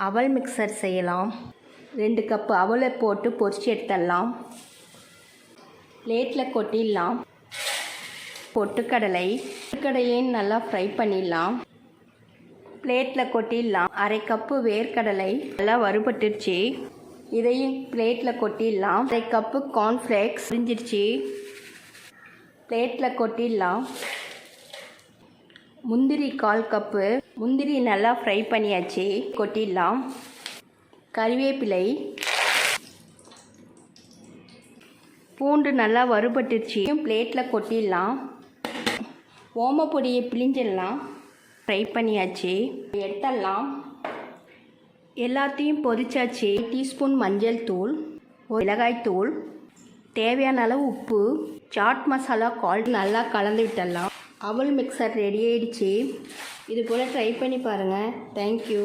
அவல் மிக்சர் செய்யலாம். 2 கப்பு அவலை போட்டு பொரிச்சு எடுத்துடலாம். பிளேட்டில் கொட்டிடலாம். பொட்டுக்கடலையும் நல்லா ஃப்ரை பண்ணிடலாம். பிளேட்டில் கொட்டிடலாம். 1/2 கப்பு வேர்க்கடலை நல்லா வறுபட்டுருச்சு. இதையும் பிளேட்டில் கொட்டிடலாம். 1/2 கப்பு கார்ன்ஃப்ளேக்ஸ் பிரிஞ்சிருச்சு. பிளேட்டில் கொட்டிடலாம். முந்திரி 1/4 கப்பு. முந்திரி நல்லா ஃப்ரை பண்ணியாச்சு. கொட்டிடலாம். கறிவேப்பிலை, பூண்டு நல்லா வறுபட்டுருச்சு. பிளேட்டில் கொட்டிடலாம். ஓமப்பொடியை பிழிஞ்சிடலாம். ஃப்ரை பண்ணியாச்சு. எடுத்துடலாம். எல்லாத்தையும் பொரிச்சாச்சு. டீஸ்பூன் மஞ்சள் தூள், மிளகாய் தூள், தேவையான அளவு உப்பு, சாட் மசாலா நல்லா கலந்து விட்டுடலாம். அவல் மிக்சர் ரெடி ஆயிடுச்சு. இது போல் ட்ரை பண்ணி பாருங்கள். தேங்க்யூ.